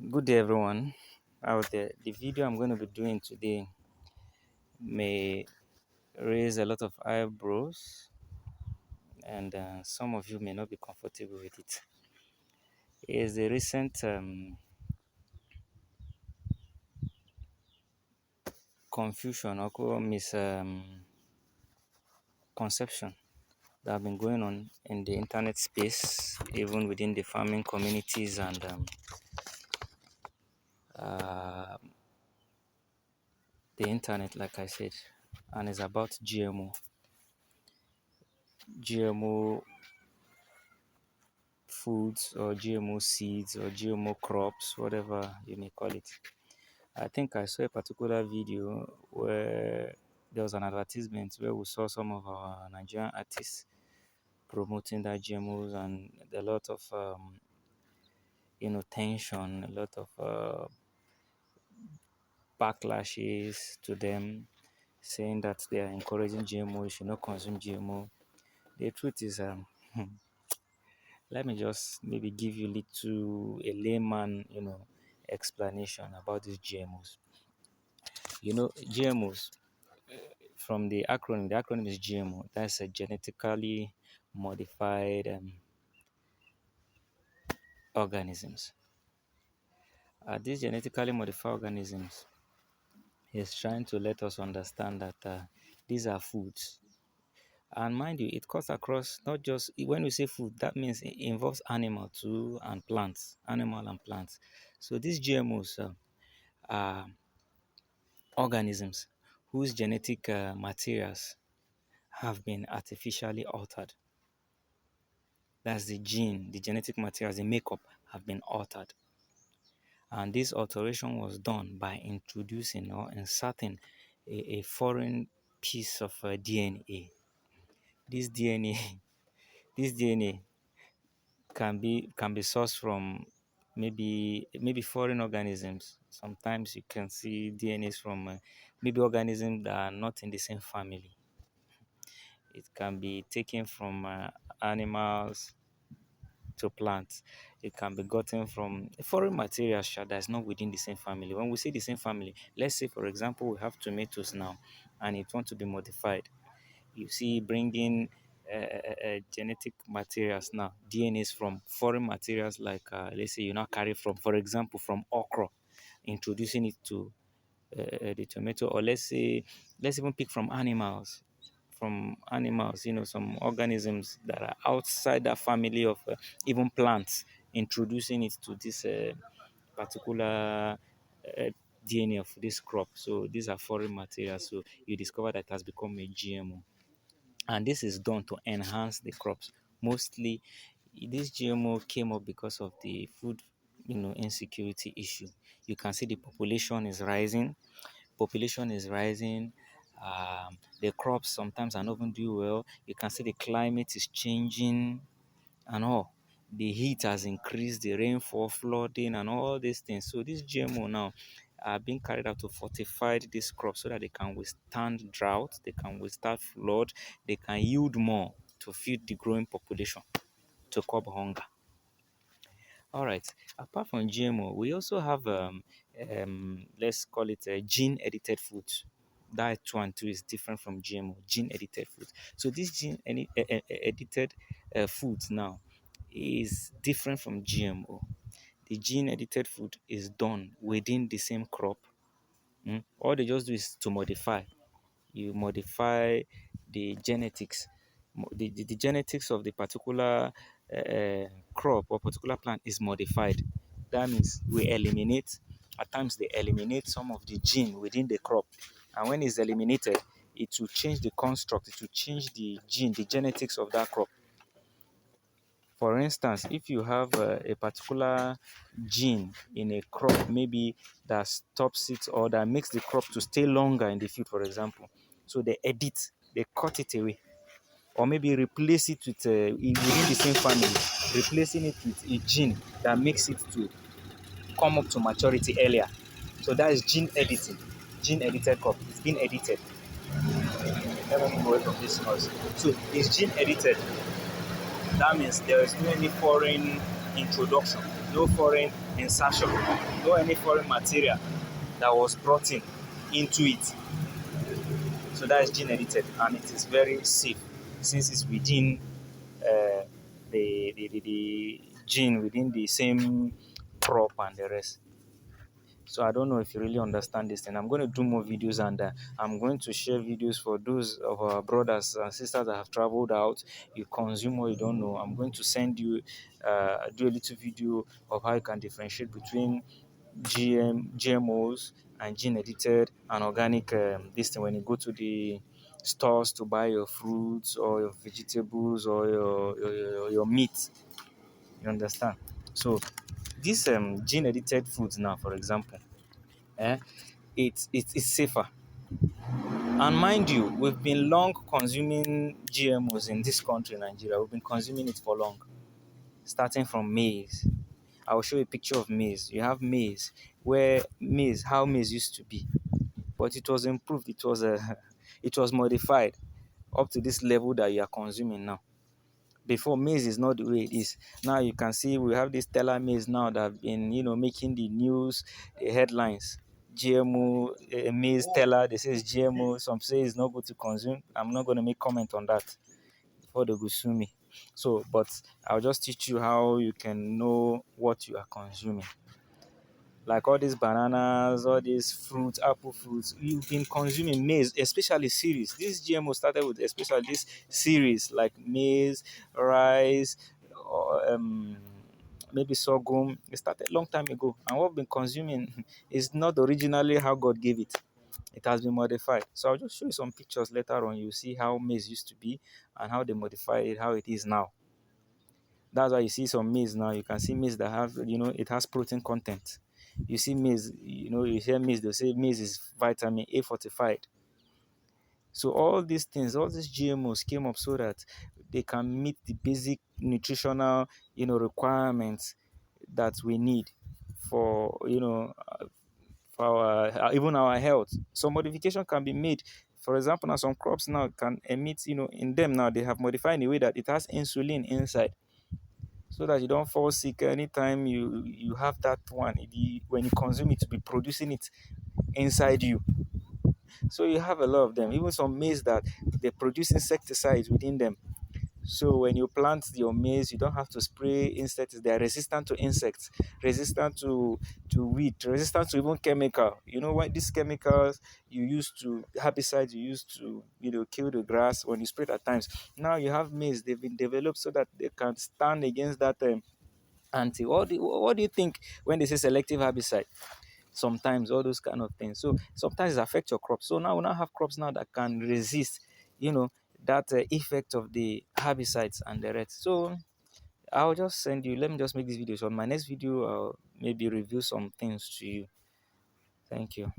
Good day, everyone out there. The video I'm going to be doing today may raise a lot of eyebrows, and some of you may not be comfortable with it. It is a recent confusion or misconception that have been going on in the internet space, even within the farming communities and uh, the internet, like I said, and it's about GMO. GMO foods or GMO seeds or GMO crops, whatever you may call it. I think I saw a particular video where there was an advertisement where we saw some of our Nigerian artists promoting that GMOs and a lot of tension, a lot of backlashes to them, saying that they are encouraging GMO, you should not consume GMO. The truth is, let me just maybe give you a layman, explanation about these GMOs. GMOs from the acronym is GMO. That's a genetically modified organisms. These genetically modified organisms is trying to let us understand that these are foods. And mind you, it cuts across not just when we say food, that means it involves animal too and plants, animal and plants. So these GMOs are organisms whose genetic materials have been artificially altered. That's the gene, the genetic materials, the makeup have been altered. And this alteration was done by introducing or inserting a foreign piece of DNA. This DNA, this DNA can be sourced from maybe foreign organisms. Sometimes you can see DNAs from maybe organisms that are not in the same family. It can be taken from animals to plants. It can be gotten from foreign material that is not within the same family. When we say the same family, let's say for example we have tomatoes now, and it want to be modified. You see, bringing genetic materials now, DNAs from foreign materials like let's say you now carry from, for example, from okra, introducing it to the tomato, or let's even pick from animals, some organisms that are outside that family of even plants, introducing it to this particular DNA of this crop. So these are foreign materials. So you discover that it has become a GMO. And this is done to enhance the crops. Mostly, this GMO came up because of the food, insecurity issue. You can see the population is rising. The crops sometimes are not even doing well. You can see the climate is changing and all. The heat has increased, the rainfall, flooding, and all these things. So this GMO now are being carried out to fortify these crops so that they can withstand drought, they can withstand flood, they can yield more to feed the growing population, to curb hunger. All right. Apart from GMO, we also have let's call it gene edited foods. That one too is different from GMO. Gene edited foods. So this edited foods now is different from GMO. The gene edited food is done within the same crop. All they just do is to modify. You modify the genetics, the genetics of the particular crop or particular plant is modified. That means at times they eliminate some of the gene within the crop. And when it's eliminated, it will change the construct, it will change the gene, the genetics of that crop. For instance, if you have a particular gene in a crop, maybe that stops it or that makes the crop to stay longer in the field, for example, so they cut it away, or maybe replace it with within the same family, replacing it with a gene that makes it to come up to maturity earlier. So that is gene editing, gene edited crop. It's been edited. Let me move away from this noise. So it's gene edited. That means there is no any foreign introduction. no foreign insertion, no any foreign material that was brought in into it. So that is gene edited, and it is very safe since it's within uh, the gene within the same crop and the rest. So I don't know if you really understand this thing. I'm going to do more videos, and I'm going to share videos for those of our brothers and sisters that have traveled out. You consume what you don't know. I'm going to send you do a little video of how you can differentiate between GMOs and gene edited and organic. This thing when you go to the stores to buy your fruits or your vegetables or your meat. You understand? So these gene edited foods now, for example, eh, it's safer. And mind you, we've been long consuming GMOs in this country, Nigeria. We've been consuming it for long, starting from maize. I will show you a picture of maize. You have maize, where maize, how maize used to be, but it was improved. It was it was modified up to this level that you are consuming now. Before, maize is not the way it is now. You can see we have this Stella maize now that have been, making the news, the headlines. GMO maize Stella, they say it's GMO. Some say it's not good to consume. I'm not going to make comment on that before they go sue me. So, but I'll just teach you how you can know what you are consuming. Like all these bananas, all these fruits, apple fruits, you've been consuming maize, especially cereals. This GMO started with especially this cereals like maize, rice, or maybe sorghum. It started a long time ago, and what we've been consuming is not originally how God gave it. It has been modified. So I'll just show you some pictures later on. You see how maize used to be and how they modified it, how it is now. That's why you see some maize now. You can see maize that have, it has protein content. You see maize, you hear maize, they'll say maize is vitamin A fortified. So all these things, all these GMOs came up so that they can meet the basic nutritional, requirements that we need for, for our, even our health. So modification can be made. For example, now some crops now can emit, in them now they have modified in a way that it has insulin inside, so that you don't fall sick anytime you have that one. When you consume it, to be producing it inside you. So you have a lot of them. Even some maize that they produce insecticides within them. So when you plant your maize, you don't have to spray insects. They are resistant to insects, resistant to weed, resistant to even chemical. You know what these chemicals you use to herbicides you use to kill the grass, when you spray it at times. Now you have maize. They've been developed so that they can stand against that anti. What do you think when they say selective herbicide? Sometimes all those kind of things. So sometimes it affects your crops. So now we now have crops now that can resist, you know, that effect of the herbicides and the rest. So I'll just send you. Let me just make this video. So on my next video, I'll maybe review some things to you. Thank you.